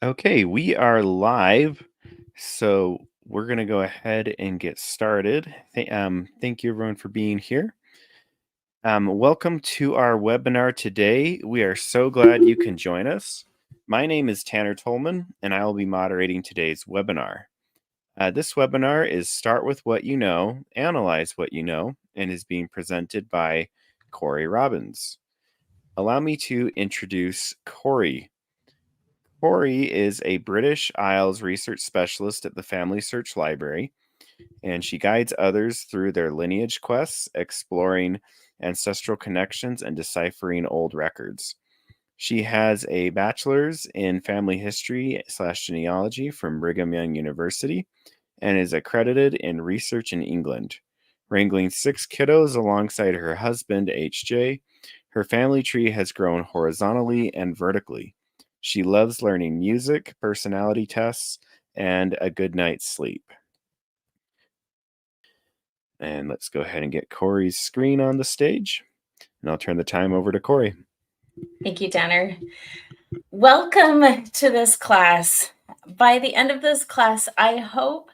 Okay, we are live. So we're going to go ahead and get started. Thank you, everyone, for being here. Welcome to our webinar today. We are so glad you can join us. My name is Tanner Tolman, and I will be moderating today's webinar. This webinar is Start with What You Know, Analyze What You Know, and is being presented by Corey Robbins. Allow me to introduce Corey. Corey is a British Isles research specialist at the Family Search Library, and she guides others through their lineage quests, exploring ancestral connections and deciphering old records. She has a bachelor's in family history/genealogy from Brigham Young University and is accredited in research in England. Wrangling 6 kiddos alongside her husband, HJ, her family tree has grown horizontally and vertically. She loves learning music, personality tests, and a good night's sleep. And let's go ahead and get Corey's screen on the stage. And I'll turn the time over to Corey. Thank you, Tanner. Welcome to this class. By the end of this class, I hope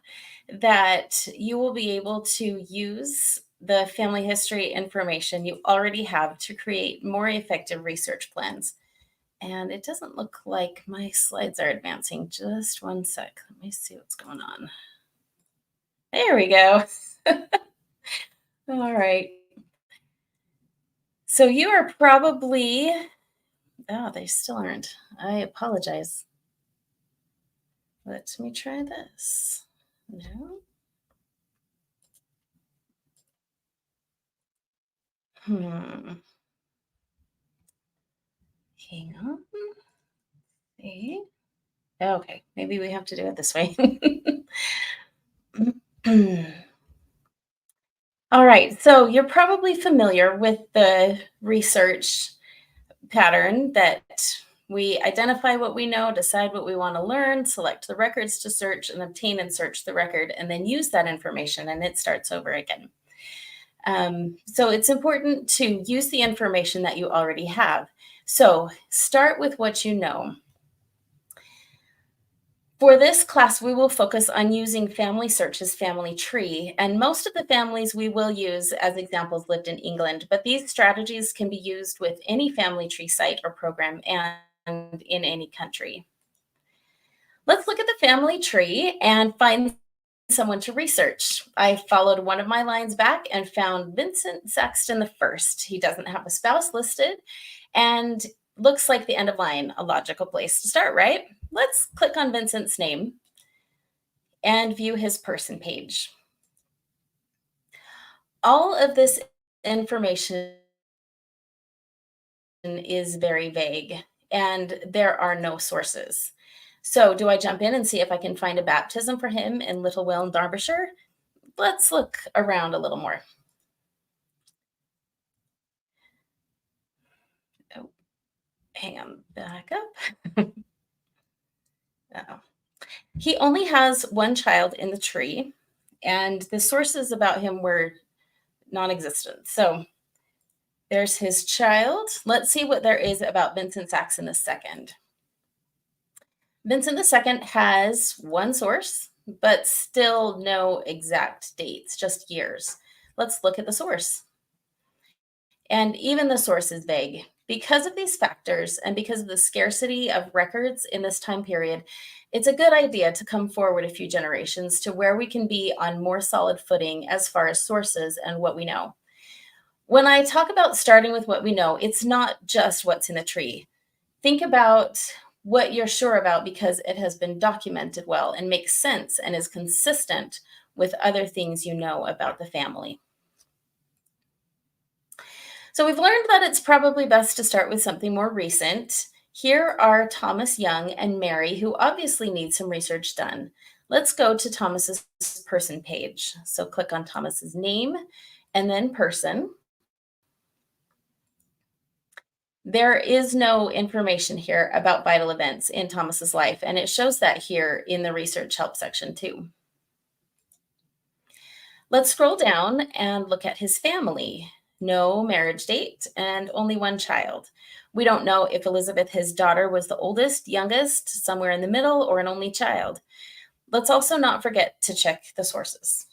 that you will be able to use the family history information you already have to create more effective research plans. And it doesn't look like my slides are advancing. Just one sec. Let me see what's going on. There we go. All right. So you are probably, oh, they still aren't. I apologize. Let me try this. No. Hang on. See. Okay, maybe we have to do it this way. All right, so you're probably familiar with the research pattern that we identify what we know, decide what we want to learn, select the records to search, and obtain and search the record, and then use that information, and it starts over again. So it's important to use the information that you already have. So start with what you know. For this class, we will focus on using Family Search's family tree, and most of the families we will use as examples lived in England, but these strategies can be used with any family tree site or program and in any country. Let's look at the family tree and find someone to research. I followed one of my lines back and found Vincent Saxton I. He doesn't have a spouse listed and looks like the end of line, a logical place to start, right? Let's click on Vincent's name and view his person page. All of this information is very vague and there are no sources. So do I jump in and see if I can find a baptism for him in Little Well in Derbyshire? Let's look around a little more. Oh, hang on, back up. Uh-oh. He only has one child in the tree, and the sources about him were non-existent. So there's his child. Let's see what there is about Vincent Saxon II. Vincent II has one source, but still no exact dates, just years. Let's look at the source. And even the source is vague. Because of these factors and because of the scarcity of records in this time period, it's a good idea to come forward a few generations to where we can be on more solid footing as far as sources and what we know. When I talk about starting with what we know, it's not just what's in the tree. Think about what you're sure about because it has been documented well and makes sense and is consistent with other things you know about the family. So we've learned that it's probably best to start with something more recent. Here are Thomas Young and Mary, who obviously need some research done. Let's go to Thomas's person page. So click on Thomas's name and then person. There is no information here about vital events in Thomas's life, and it shows that here in the research help section too. Let's scroll down and look at his family. No marriage date and only one child. We don't know if Elizabeth, his daughter, was the oldest, youngest, somewhere in the middle, or an only child. Let's also not forget to check the sources.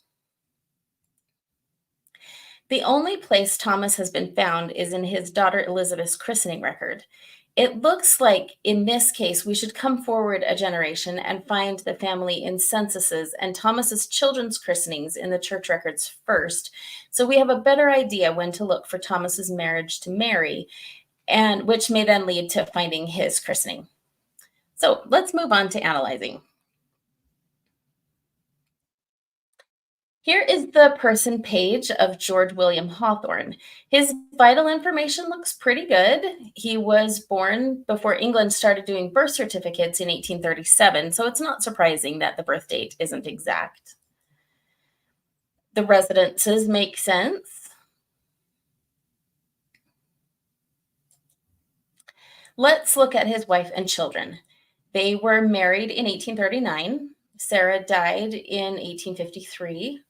The only place Thomas has been found is in his daughter Elizabeth's christening record. It looks like in this case, we should come forward a generation and find the family in censuses and Thomas's children's christenings in the church records first, so we have a better idea when to look for Thomas's marriage to Mary, and which may then lead to finding his christening. So let's move on to analyzing. Here is the person page of George William Hawthorne. His vital information looks pretty good. He was born before England started doing birth certificates in 1837, so it's not surprising that the birth date isn't exact. The residences make sense. Let's look at his wife and children. They were married in 1839. Sarah died in 1853.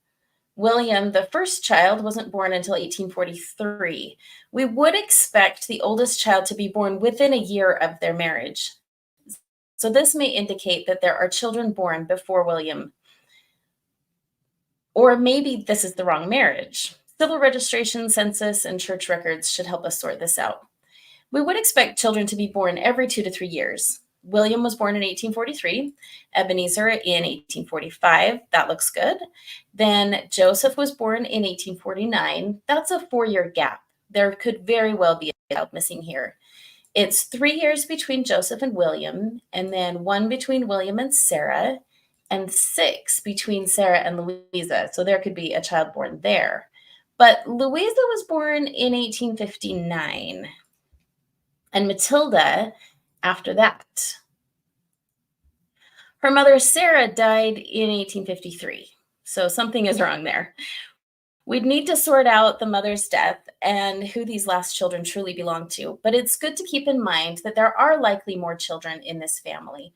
William, the first child, wasn't born until 1843. We would expect the oldest child to be born within a year of their marriage. So this may indicate that there are children born before William. Or maybe this is the wrong marriage. Civil registration, census, and church records should help us sort this out. We would expect children to be born every 2 to 3 years. William was born in 1843, Ebenezer in 1845. That looks good. Then Joseph was born in 1849. That's a 4-year gap. There could very well be a child missing here. It's 3 years between Joseph and William, and then 1 between William and Sarah, and 6 between Sarah and Louisa. So there could be a child born there. But Louisa was born in 1859, and Matilda after that. Her mother, Sarah, died in 1853, so something is wrong there. We'd need to sort out the mother's death and who these last children truly belong to, but it's good to keep in mind that there are likely more children in this family.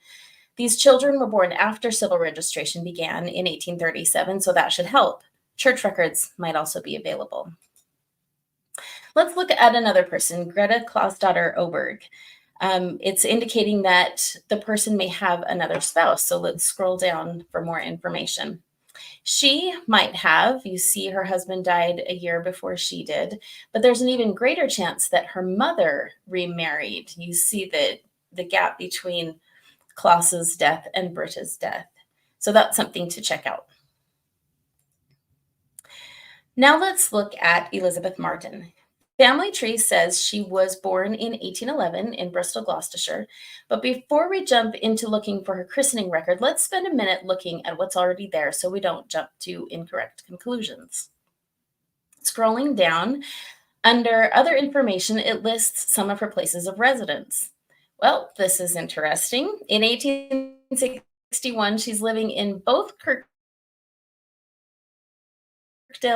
These children were born after civil registration began in 1837, so that should help. Church records might also be available. Let's look at another person, Greta Klausdottir Oberg. It's indicating that the person may have another spouse. So let's scroll down for more information. She might have, you see her husband died a year before she did, but there's an even greater chance that her mother remarried. You see the gap between Klaus's death and Britta's death. So that's something to check out. Now let's look at Elizabeth Martin. Family tree says she was born in 1811 in Bristol, Gloucestershire. But before we jump into looking for her christening record, let's spend a minute looking at what's already there so we don't jump to incorrect conclusions. Scrolling down, under other information, it lists some of her places of residence. Well, this is interesting. In 1861, she's living in both Kirkdale,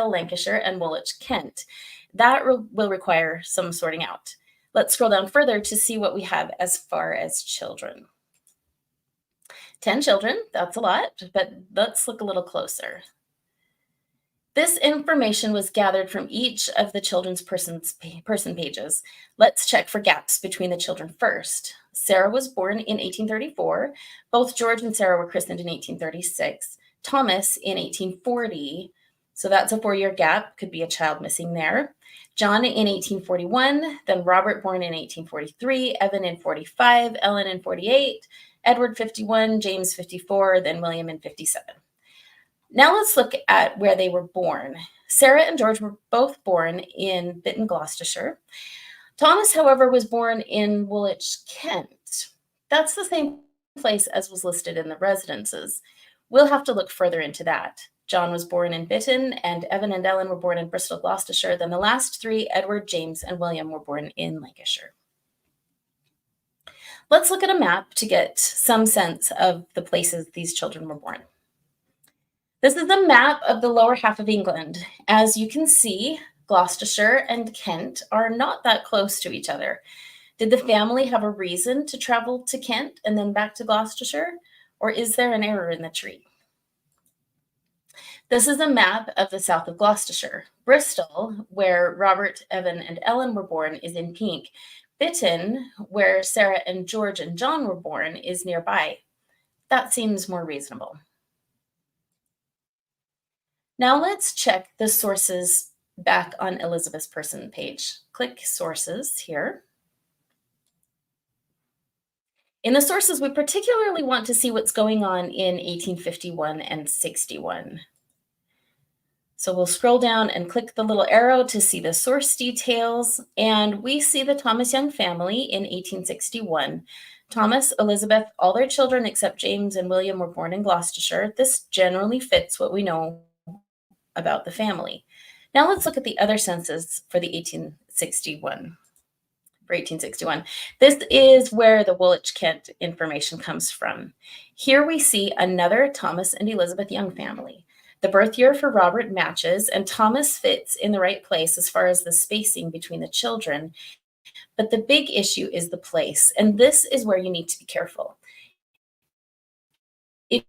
Lancashire, and Woolwich, Kent. That will require some sorting out. Let's scroll down further to see what we have as far as children. 10 children, that's a lot, but let's look a little closer. This information was gathered from each of the children's person pages. Let's check for gaps between the children first. Sarah was born in 1834. Both George and Sarah were christened in 1836. Thomas in 1840. So that's a 4-year gap, could be a child missing there. John in 1841, then Robert born in 1843, Evan in 45, Ellen in 48, Edward 51, James 54, then William in 57. Now let's look at where they were born. Sarah and George were both born in Bitton, Gloucestershire. Thomas, however, was born in Woolwich, Kent. That's the same place as was listed in the residences. We'll have to look further into that. John was born in Bitton, and Evan and Ellen were born in Bristol, Gloucestershire. Then the last 3, Edward, James, and William, were born in Lancashire. Let's look at a map to get some sense of the places these children were born. This is a map of the lower half of England. As you can see, Gloucestershire and Kent are not that close to each other. Did the family have a reason to travel to Kent and then back to Gloucestershire, or is there an error in the tree? This is a map of the south of Gloucestershire. Bristol, where Robert, Evan, and Ellen were born, is in pink. Bitten, where Sarah and George and John were born, is nearby. That seems more reasonable. Now let's check the sources back on Elizabeth's person page. Click sources here. In the sources, we particularly want to see what's going on in 1851 and 61. So we'll scroll down and click the little arrow to see the source details, and we see the Thomas Young family in 1861. Thomas, Elizabeth, all their children except James and William were born in Gloucestershire. This generally fits what we know about the family. Now let's look at the other census for the 1861. For 1861. This is where the Woolwich, Kent information comes from. Here we see another Thomas and Elizabeth Young family. The birth year for Robert matches, and Thomas fits in the right place as far as the spacing between the children. But the big issue is the place, and this is where you need to be careful. If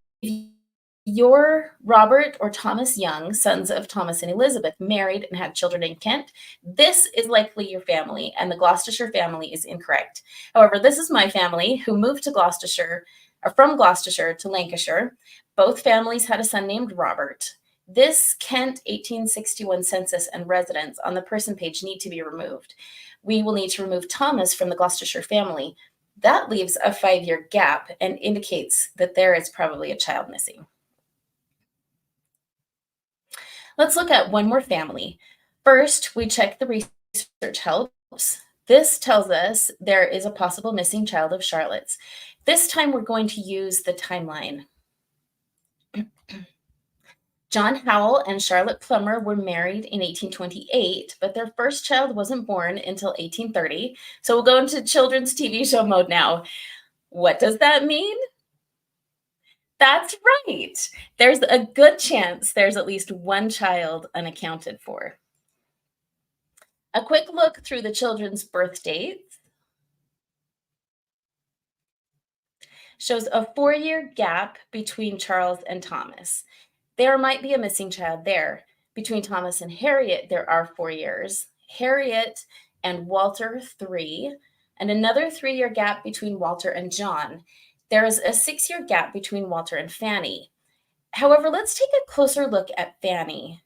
your Robert or Thomas Young, sons of Thomas and Elizabeth, married and had children in Kent, this is likely your family, and the Gloucestershire family is incorrect. However, this is my family who moved to Gloucestershire, or from Gloucestershire to Lancashire. Both families had a son named Robert. This Kent 1861 census and residence on the person page need to be removed. We will need to remove Thomas from the Gloucestershire family. That leaves a 5-year gap and indicates that there is probably a child missing. Let's look at one more family. First, we check the research helps. This tells us there is a possible missing child of Charlotte's. This time we're going to use the timeline. John Howell and Charlotte Plummer were married in 1828, but their first child wasn't born until 1830. So we'll go into children's TV show mode now. What does that mean? That's right. There's a good chance there's at least one child unaccounted for. A quick look through the children's birth dates shows a 4-year gap between Charles and Thomas. There might be a missing child there. Between Thomas and Harriet, there are 4 years. Harriet and Walter, 3, and another 3-year gap between Walter and John. There is a 6-year gap between Walter and Fanny. However, let's take a closer look at Fanny.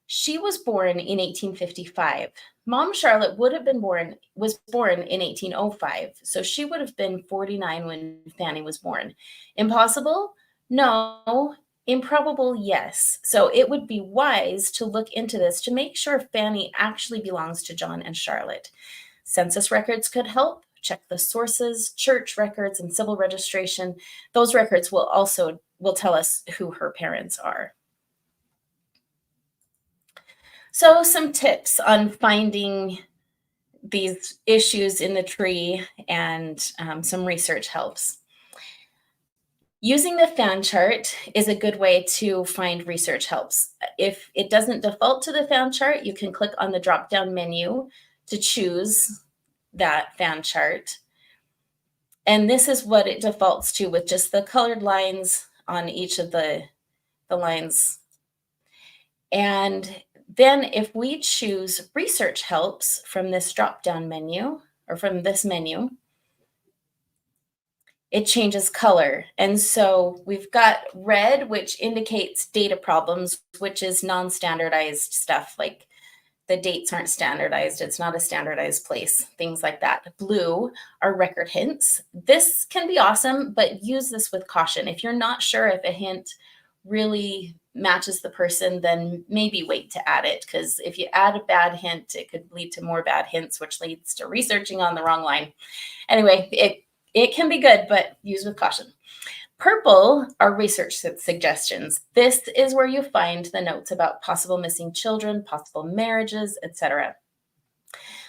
She was born in 1855. Mom Charlotte was born in 1805, so she would have been 49 when Fanny was born. Impossible? No. Improbable? Yes. So it would be wise to look into this to make sure Fanny actually belongs to John and Charlotte. Census records could help. Check the sources, church records, and civil registration. Those records will tell us who her parents are. So some tips on finding these issues in the tree and some research helps. Using the fan chart is a good way to find research helps. If it doesn't default to the fan chart, you can click on the drop-down menu to choose that fan chart. And this is what it defaults to with just the colored lines on each of the lines. And then if we choose research helps from this drop-down menu, or from this menu, it changes color. And so we've got red, which indicates data problems, which is non-standardized stuff, like the dates aren't standardized, it's not a standardized place, things like that. Blue are record hints. This can be awesome, but use this with caution. If you're not sure if a hint really matches the person, then maybe wait to add it, because if you add a bad hint, it could lead to more bad hints, which leads to researching on the wrong line. Anyway, it can be good, but use with caution. Purple are research suggestions. This is where you find the notes about possible missing children, possible marriages, etc.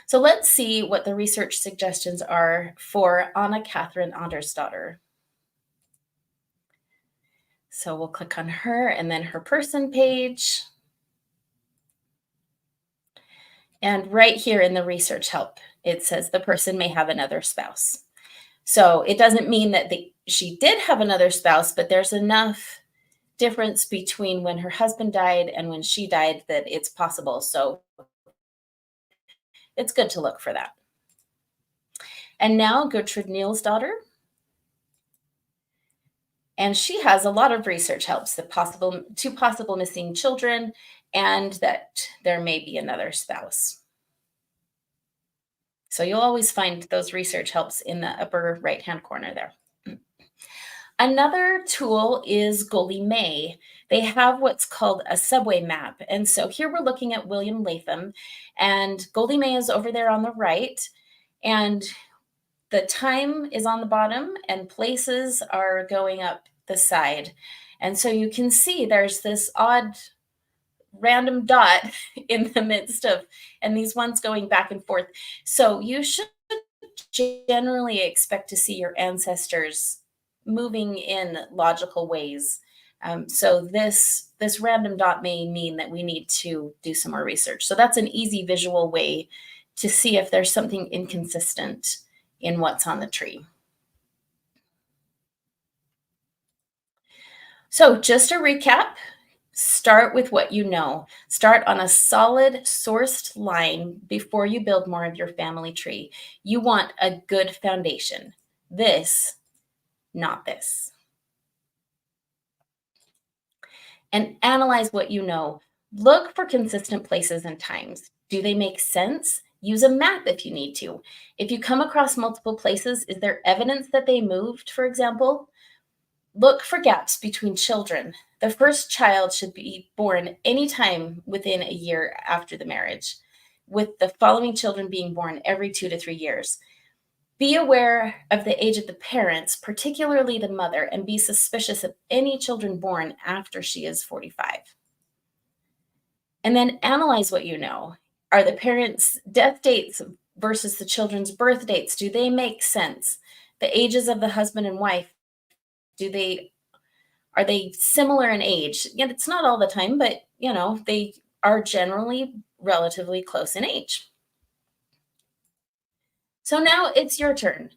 So let's see what the research suggestions are for Anna Catherine Andersdotter. So we'll click on her and then her person page. And right here in the research help, it says the person may have another spouse. So it doesn't mean that she did have another spouse, but there's enough difference between when her husband died and when she died that it's possible. So it's good to look for that. And now Gertrude Neal's daughter, and she has a lot of research helps the possible two possible missing children and that there may be another spouse. So you'll always find those research helps in the upper right hand corner there. Another tool is Goldie May. They have what's called a subway map. And so here we're looking at William Latham, and Goldie May is over there on the right. And the time is on the bottom, and places are going up the side. And so you can see there's this odd random dot in the midst of, and these ones going back and forth. So you should generally expect to see your ancestors moving in logical ways. So this random dot may mean that we need to do some more research. So that's an easy visual way to see if there's something inconsistent in what's on the tree. So just to recap, start with what you know. Start on a solid sourced line before you build more of your family tree. You want a good foundation. This, not this. And analyze what you know. Look for consistent places and times. Do they make sense? Use a map if you need to. If you come across multiple places, is there evidence that they moved, for example? Look for gaps between children. The first child should be born anytime within a year after the marriage, with the following children being born every 2 to 3 years. Be aware of the age of the parents, particularly the mother, and be suspicious of any children born after she is 45. And then analyze what you know. Are the parents' death dates versus the children's birth dates, do they make sense? The ages of the husband and wife, do they are they similar in age? Yet it's not all the time, but they are generally relatively close in age. So now it's your turn.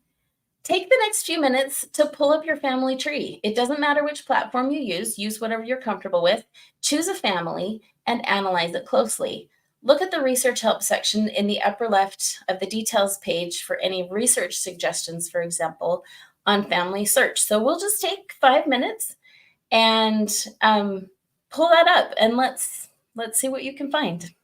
Take the next few minutes to pull up your family tree. It doesn't matter which platform you use whatever you're comfortable with. Choose a family and analyze it closely. Look at the research help section in the upper left of the details page for any research suggestions, for example, on family search. So we'll just take 5 minutes and pull that up, and let's see what you can find.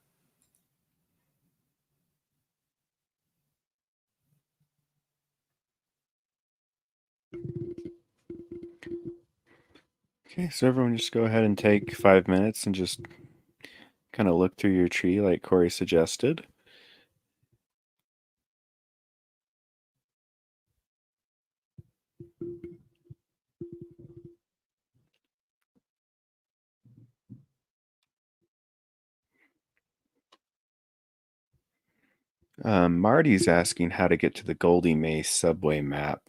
Okay, so everyone just go ahead and take 5 minutes and just kind of look through your tree like Corey suggested. Marty's asking how to get to the Goldie May subway map.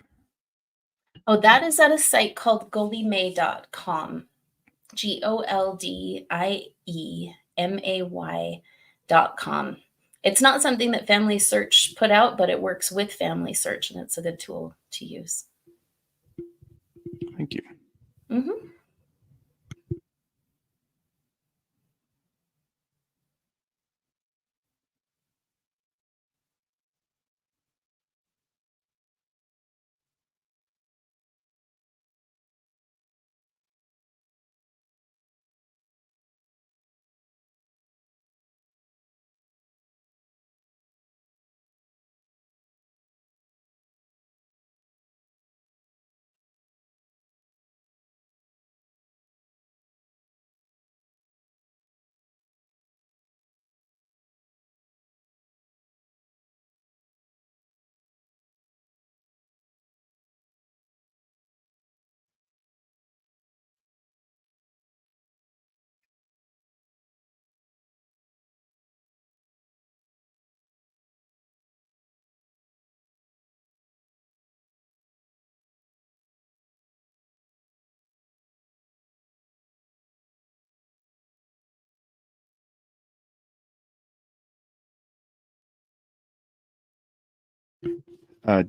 Oh, that is at a site called goldiemay.com. GOLDIEMAY.com. It's not something that Family Search put out, but it works with Family Search, and it's a good tool to use. Thank you. Mm-hmm.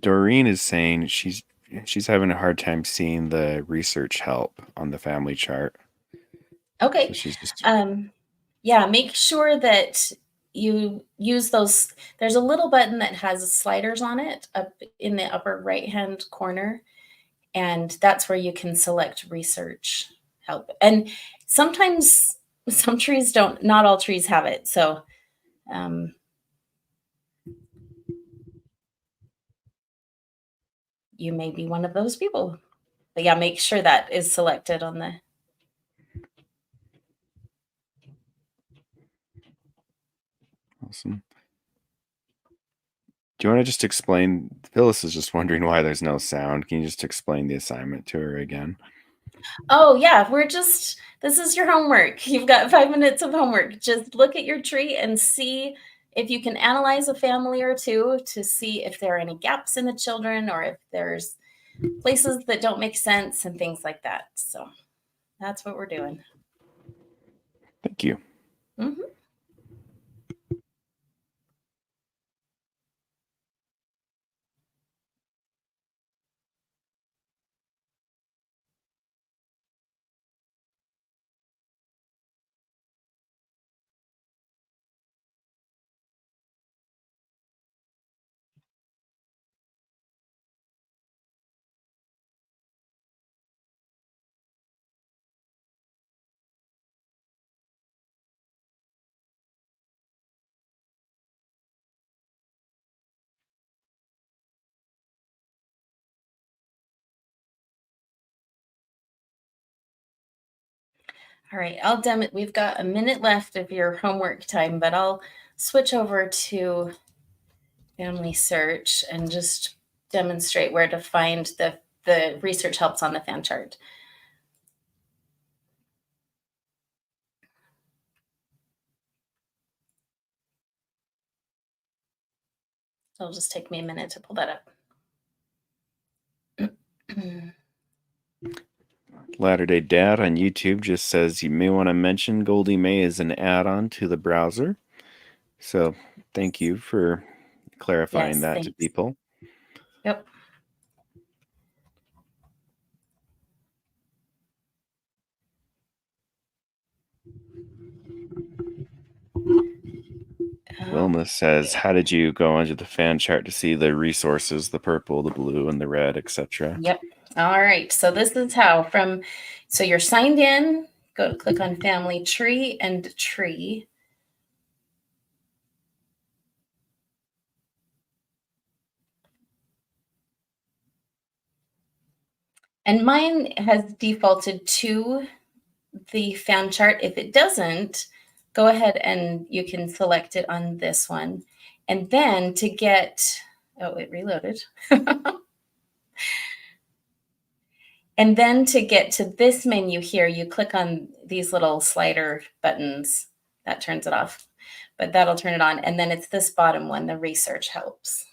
Doreen is saying she's having a hard time seeing the research help on the family chart. So Okay. she's just Yeah, make sure that you use those. There's a little button that has sliders on it up in the upper right hand corner, and that's where you can select research help. And sometimes some trees don't, not all trees have it. So um, you may be one of those people. But yeah, make sure that is selected on the. Awesome. Do you want to just explain? Phyllis is just wondering why there's no sound. Can you just explain the assignment to her again? Oh, yeah, this is your homework. You've got 5 minutes of homework. Just look at your tree and see if you can analyze a family or two to see if there are any gaps in the children or if there's places that don't make sense and things like that. So that's what we're doing. Thank you. Mhm. All right, we've got a minute left of your homework time, but I'll switch over to family search and just demonstrate where to find the research helps on the fan chart. So it'll just take me a minute to pull that up. Latter Day Dad on YouTube just says you may want to mention Goldie May as an add-on to the browser. So thank you for clarifying Yes, that to thanks. people. Yep. Wilma says, Okay. how did you go onto the fan chart to see the resources, the purple, the blue, and the red, etc.? Yep. All right. So this is how so you're signed in, go click on family tree and tree. And mine has defaulted to the fan chart. If it doesn't, go ahead and you can select it on this one. And then oh, it reloaded. And then to get to this menu here, you click on these little slider buttons. That turns it off, but that'll turn it on. And then it's this bottom one, the research helps.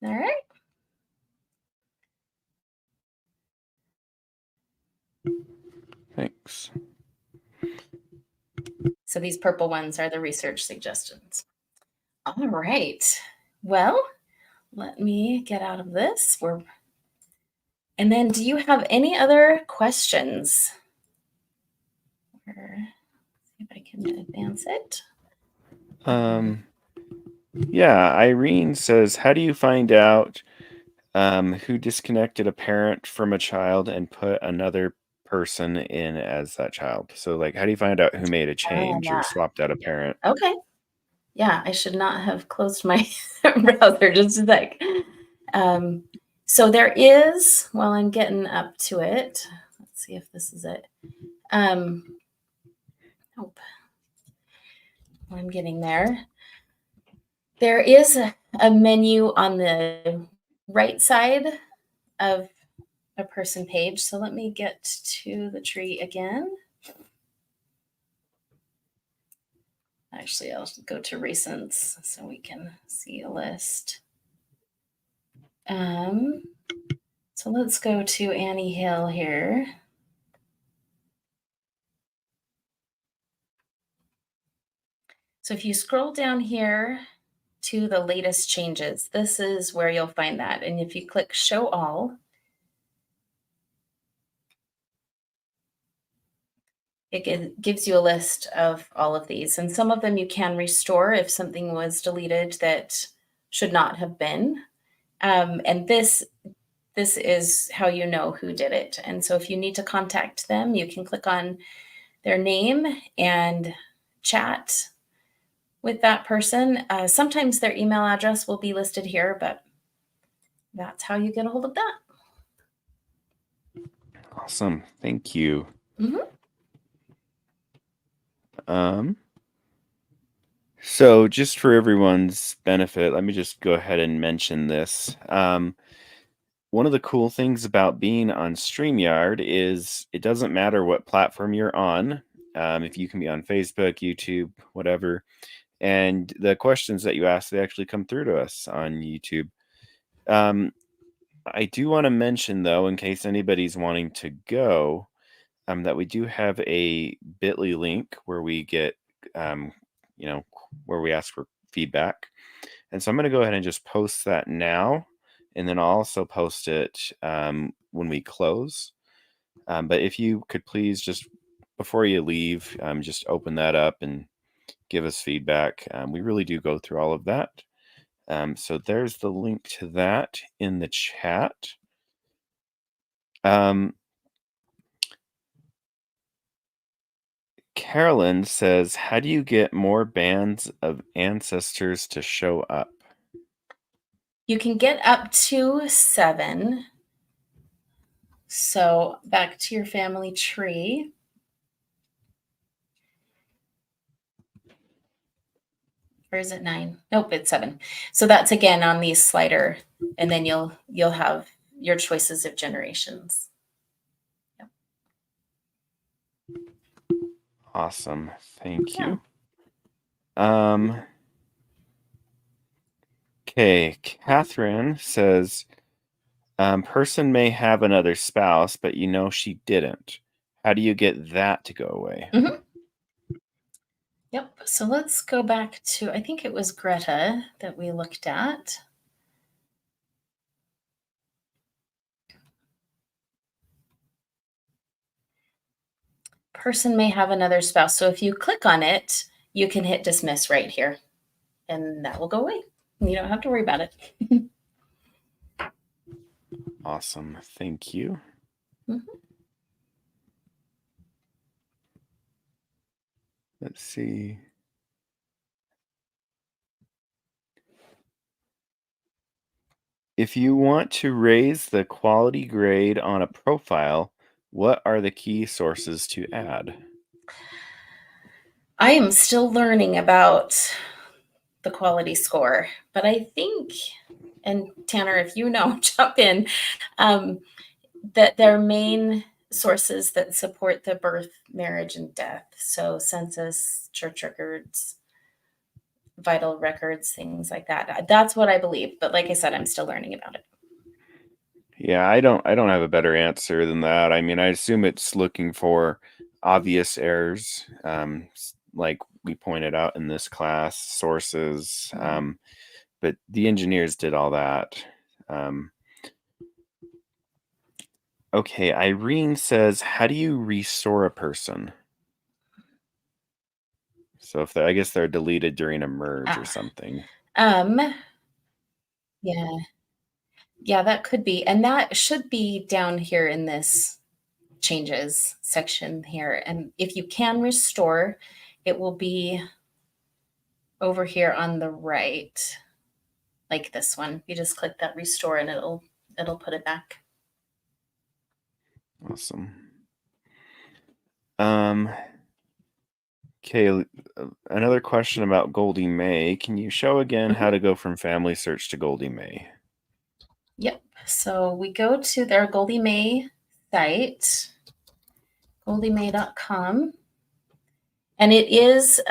All right. Thanks. So these purple ones are the research suggestions. All right. Well, let me get out of this. And then do you have any other questions? See if I can advance it. Um, yeah, Irene says, how do you find out who disconnected a parent from a child and put another person in as that child? So, like, how do you find out who made a change or Yeah. swapped out a parent? Okay. Yeah, I should not have closed my browser just a sec. So there is, while I'm getting up to it, let's see if this is it. Nope. While I'm getting there. There is a menu on the right side of a person page. So let me get to the tree again. Actually, I'll go to recents so we can see a list. So let's go to Annie Hill here. So if you scroll down here to the latest changes, this is where you'll find that. And if you click show all, gives you a list of all of these, and some of them you can restore if something was deleted that should not have been. And this is how you know who did it. And so if you need to contact them, you can click on their name and chat with that person. Sometimes their email address will be listed here, but that's how you get a hold of that. Awesome. Thank you. Mhm. Um, so just for everyone's benefit, let me just go ahead and mention this. One of the cool things about being on StreamYard is it doesn't matter what platform you're on. If you can be on Facebook, YouTube, whatever, and the questions that you ask, they actually come through to us on YouTube. Um, I do want to mention, though, in case anybody's wanting to go, that we do have a Bitly link where we get, um, where we ask for feedback. And so I'm going to go ahead and just post that now. And then I'll also post it when we close. But if you could please just, before you leave, just open that up and give us feedback. We really do go through all of that. So there's the link to that in the chat. Um, Carolyn says, how do you get more bands of ancestors to show up? You can get up to 7. So back to your family tree. Or is it 9? Nope, it's 7. So that's again on the slider, and then you'll have your choices of generations. Yep. Awesome. Thank Yeah. you. Okay, Catherine says, person may have another spouse, but you know she didn't. How do you get that to go away? Mhm. Yep. So let's go back to, I think it was Greta that we looked at. Person may have another spouse. So if you click on it, you can hit dismiss right here, and that will go away. You don't have to worry about it. Awesome. Thank you. Mhm. Let's see. If you want to raise the quality grade on a profile, what are the key sources to add? I am still learning about the quality score, but I think, and Tanner, if you know, jump in, um, that their main sources that support the birth, marriage, and death. So census, church records, vital records, things like that. That's what I believe. But like I said, I'm still learning about it. Yeah, I don't have a better answer than that. I mean, I assume it's looking for obvious errors, like we pointed out in this class, sources. But the engineers did all that. Um, okay, Irene says, how do you restore a person? So if I guess they're deleted during a merge or Ah, something. um, yeah, yeah, that could be, and that should be down here in this changes section here. And if you can restore, it will be over here on the right, like this one. You just click that restore and it'll put it back. Awesome. Um, okay, another question about Goldie May. Can you show again how Mhm. to go from Family Search to Goldie May? Yep. So we go to their Goldie May site, goldiemay.com. And it is,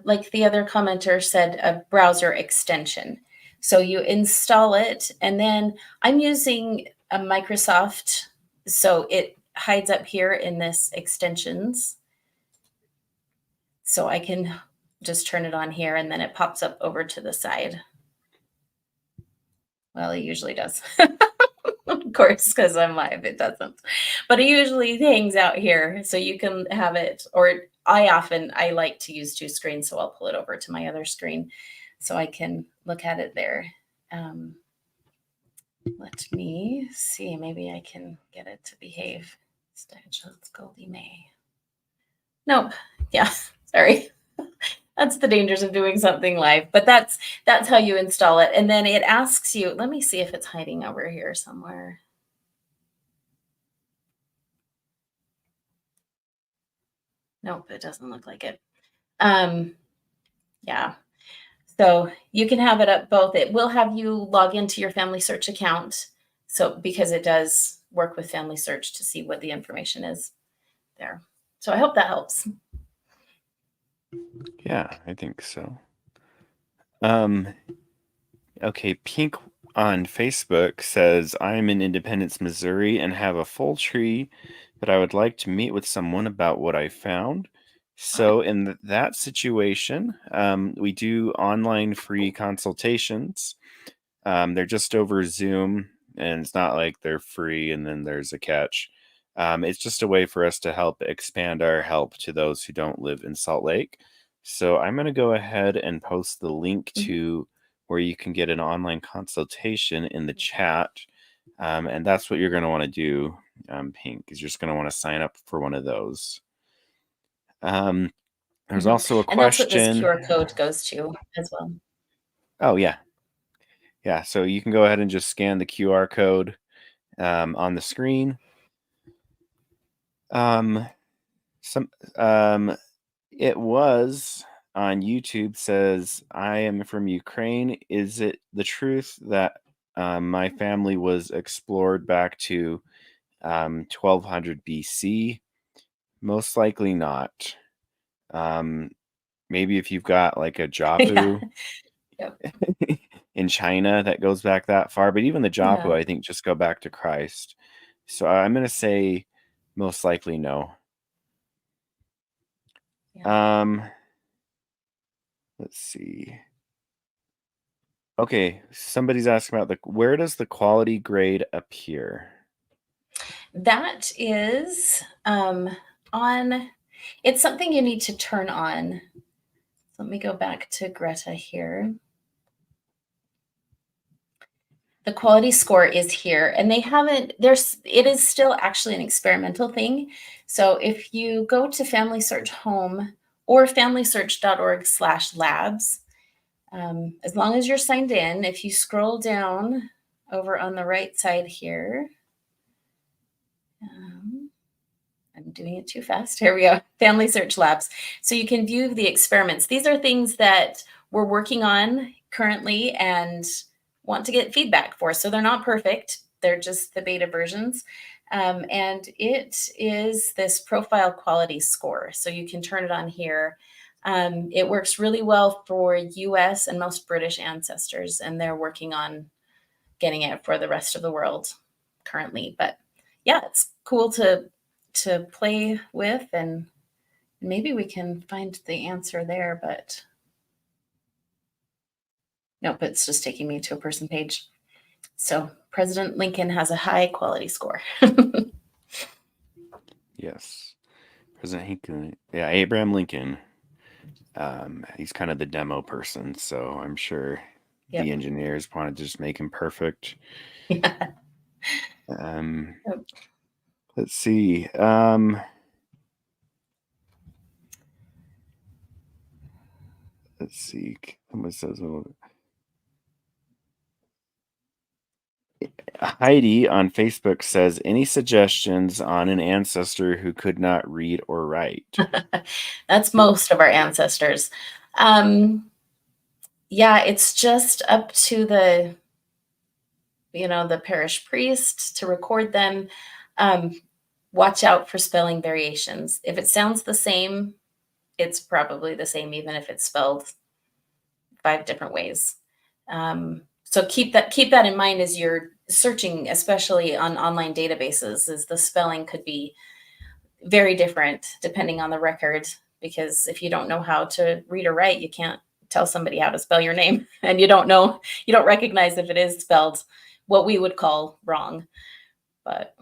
like the other commenter said, a browser extension. So you install it, and then I'm using a Microsoft, so it hides up here in this extensions. So I can just turn it on here, and then it pops up over to the side. Well, it usually does. Of course, because I'm live, it doesn't. But it usually hangs out here, so you can have it, or I like to use two screens, so I'll pull it over to my other screen so I can look at it there. Um, Let me see, maybe I can get it to behave. Let's go May. Nope. Yeah, sorry. That's the dangers of doing something live, but that's how you install it. And then it asks you, let me see if it's hiding over here somewhere. Nope, it doesn't look like it. Yeah. So you can have it up both. It will have you log into your Family Search account. So because it does work with Family Search to see what the information is there. So I hope that helps. Yeah, I think so. Um, okay, Pink on Facebook says, I'm in Independence, Missouri, and have a full tree, but I would like to meet with someone about what I found. So, in that situation, we do online free consultations. They're just over Zoom, and it's not like they're free and then there's a catch. It's just a way for us to help expand our help to those who don't live in Salt Lake. So I'm going to go ahead and post the link Mhm. to where you can get an online consultation in the chat. And that's what you're going to want to do, Pink, is you're just going to want to sign up for one of those. There's Mhm. also a And that's what this question. QR code goes to as well. Oh, yeah. Yeah. So you can go ahead and just scan the QR code on the screen. Um, some it was on YouTube says, I am from Ukraine. Is it the truth that my family was explored back to 1200 BC? Most likely not. Um, Maybe if you've got like a Yeah. Japu Yep. in China that goes back that far, but even the Japu, Yeah. I think, just go back to Christ. So I'm going to say most likely no. Yeah. Um, let's see. Okay, somebody's asking about where does the quality grade appear? That is on, it's something you need to turn on. Let me go back to Greta here. The quality score is here, and they haven't, it is still actually an experimental thing. So if you go to Family Search Home or familysearch.org/labs, as long as you're signed in, if you scroll down over on the right side here, I'm doing it too fast. Here we go. Family Search Labs. So you can view the experiments. These are things that we're working on currently and want to get feedback for. So they're not perfect. They're just the beta versions. And it is this profile quality score. So you can turn it on here. It works really well for US and most British ancestors, and they're working on getting it for the rest of the world currently. But yeah, it's cool to play with, and maybe we can find the answer there, but nope, it's just taking me to a person page. So President Lincoln has a high quality score. Yes, President Lincoln. Yeah, Abraham Lincoln. He's kind of the demo person, so I'm sure the Yep. engineers wanted to just make him perfect. Yeah. Um, Yep. let's see. Let's see. Someone says, Heidi on Facebook says, any suggestions on an ancestor who could not read or write? That's most of our ancestors. Yeah, it's just up to the parish priest to record them. Um, Watch out for spelling variations. If it sounds the same, it's probably the same, even if it's spelled 5 different ways. So keep that in mind as you're searching, especially on online databases, as the spelling could be very different depending on the record. Because if you don't know how to read or write, you can't tell somebody how to spell your name, and you don't recognize if it is spelled what we would call wrong. But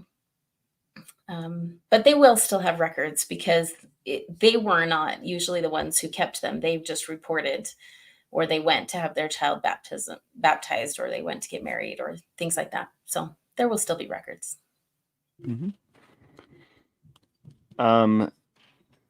but they will still have records because they were not usually the ones who kept them. They just reported, or they went to have their child baptized, or they went to get married, or things like that. So there will still be records. Mhm. Um,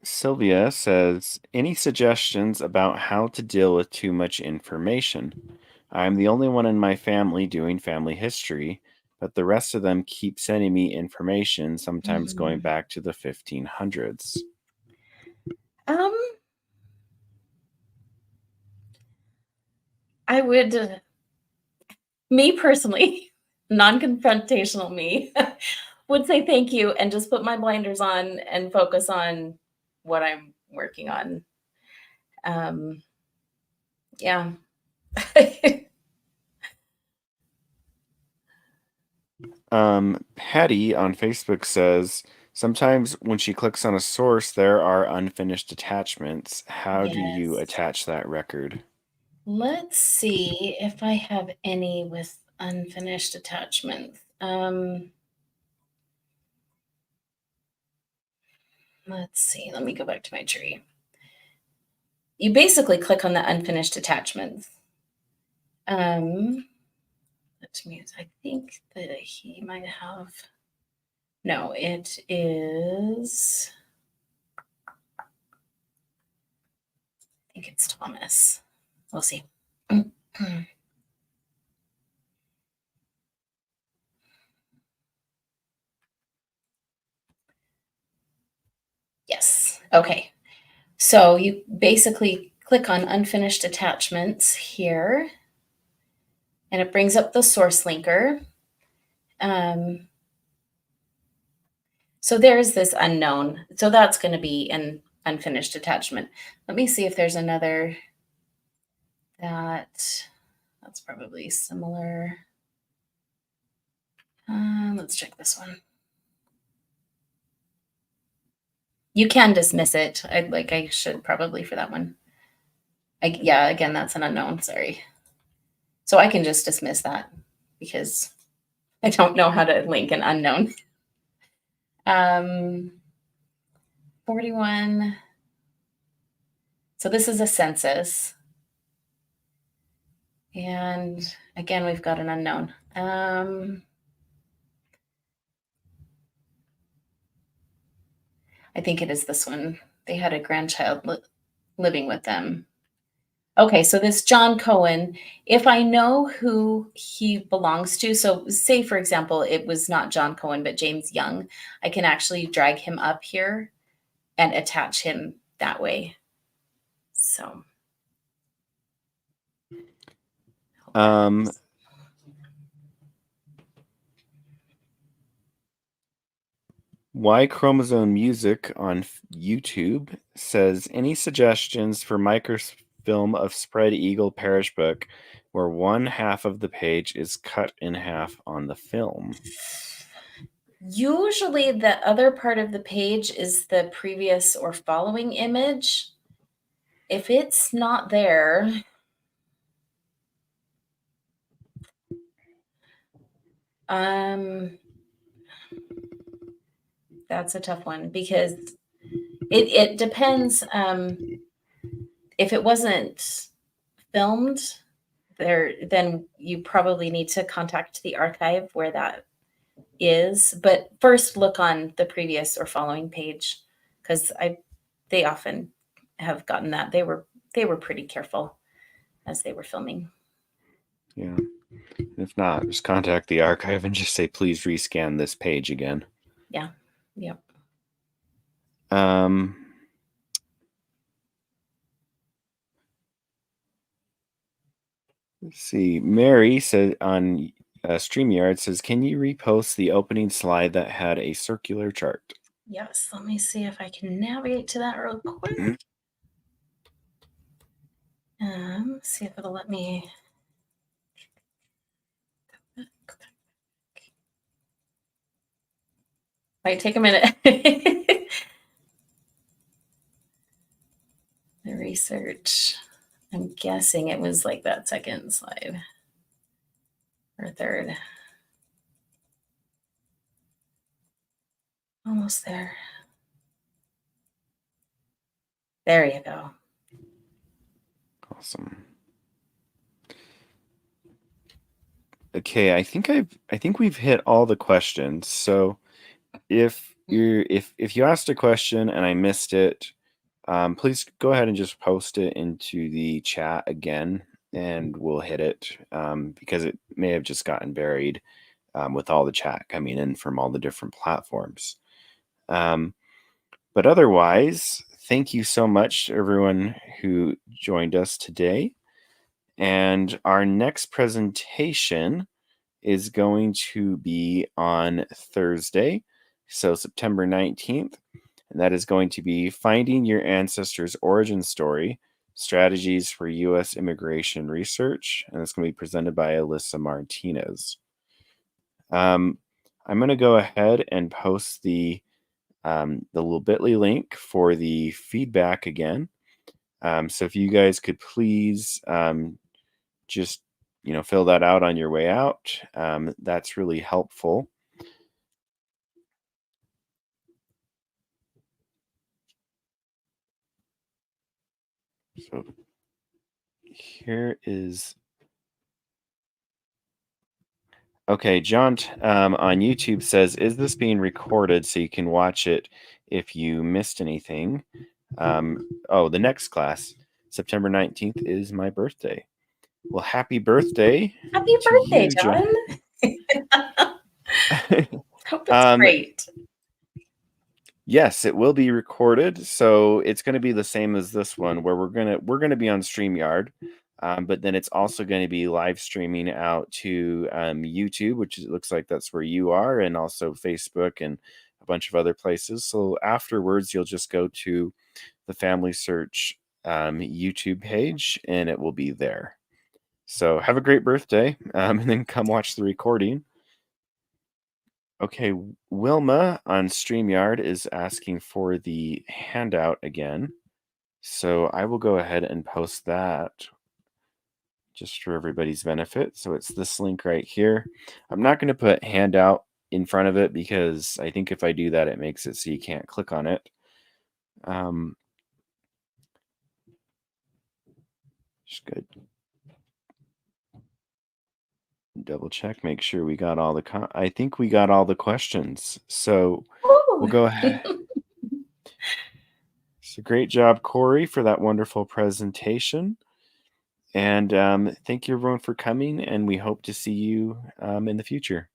Sylvia says, any suggestions about how to deal with too much information? I'm the only one in my family doing family history, but the rest of them keep sending me information, sometimes going Mhm. back to the 1500s. Um, I would, me personally, non-confrontational me, would say thank you and just put my blinders on and focus on what I'm working on. Um, yeah. Patty on Facebook says, sometimes when she clicks on a source, there are unfinished attachments. How do you Yes. attach that record? Let's see if I have any with unfinished attachments. Let's see. Let me go back to my tree. You basically click on the unfinished attachments. Um, that means I think that he might have. No, it is. I think it's Thomas. We'll see. Yes. Okay. So you basically click on unfinished attachments here, and it brings up the source linker. Um, so there's this unknown. So that's going to be an unfinished attachment. Let me see if there's another that's probably similar. Let's check this one. You can dismiss it. I should probably for that one. Yeah, again, that's an unknown. Sorry. So I can just dismiss that because I don't know how to link an unknown. 41. So this is a census. And again, we've got an unknown. I think it is this one. They had a grandchild living with them. Okay, so this John Cohen, if I know who he belongs to, so say for example, it was not John Cohen, but James Young, I can actually drag him up here and attach him that way. So hope that Um, helps. Y Chromosome Music on YouTube says, any suggestions for microfilm of Spread Eagle Parish Book where one half of the page is cut in half on the film? Usually the other part of the page is the previous or following image. If it's not there, um, that's a tough one because it depends. If it wasn't filmed there, then you probably need to contact the archive where that is. But first, look on the previous or following page because they often have gotten that. They were pretty careful as they were filming. Yeah. If not, just contact the archive and just say, please rescan this page again. Yeah. Yep. Um, let's see. Mary said on StreamYard says, can you repost the opening slide that had a circular chart? Yes. Let me see if I can navigate to that real quick. See if it'll let me. Might take a minute. The research. I'm guessing it was like that second slide or third. Almost there. There you go. Awesome. Okay, I think we've hit all the questions. So if you asked a question and I missed it, please go ahead and just post it into the chat again, and we'll hit it because it may have just gotten buried with all the chat coming in from all the different platforms. Um, but otherwise, thank you so much to everyone who joined us today. And our next presentation is going to be on Thursday, so September 19th. And that is going to be Finding Your Ancestors' Origin Story, Strategies for U.S. Immigration Research. And it's going to be presented by Alyssa Martinez. I'm going to go ahead and post the little bit.ly link for the feedback again. So if you guys could please just fill that out on your way out, that's really helpful. So here is okay. John on YouTube says, "Is this being recorded so you can watch it if you missed anything?" Oh, the next class, September 19th, is my birthday. Well, happy birthday Happy to birthday, you, John. John. Hope it's great. Yes, it will be recorded, so it's going to be the same as this one, where we're gonna be on StreamYard, but then it's also going to be live streaming out to YouTube, which it looks like that's where you are, and also Facebook and a bunch of other places. So afterwards, you'll just go to the Family Search YouTube page, and it will be there. So have a great birthday, and then come watch the recording. Okay, Wilma on StreamYard is asking for the handout again. So I will go ahead and post that just for everybody's benefit. So it's this link right here. I'm not going to put handout in front of it because I think if I do that, it makes it so you can't click on it. Just good. Double check, make sure we got all the I think we got all the questions. So we'll Ooh. go ahead. So great job, Corey, for that wonderful presentation. And thank you, everyone, for coming. And we hope to see you in the future.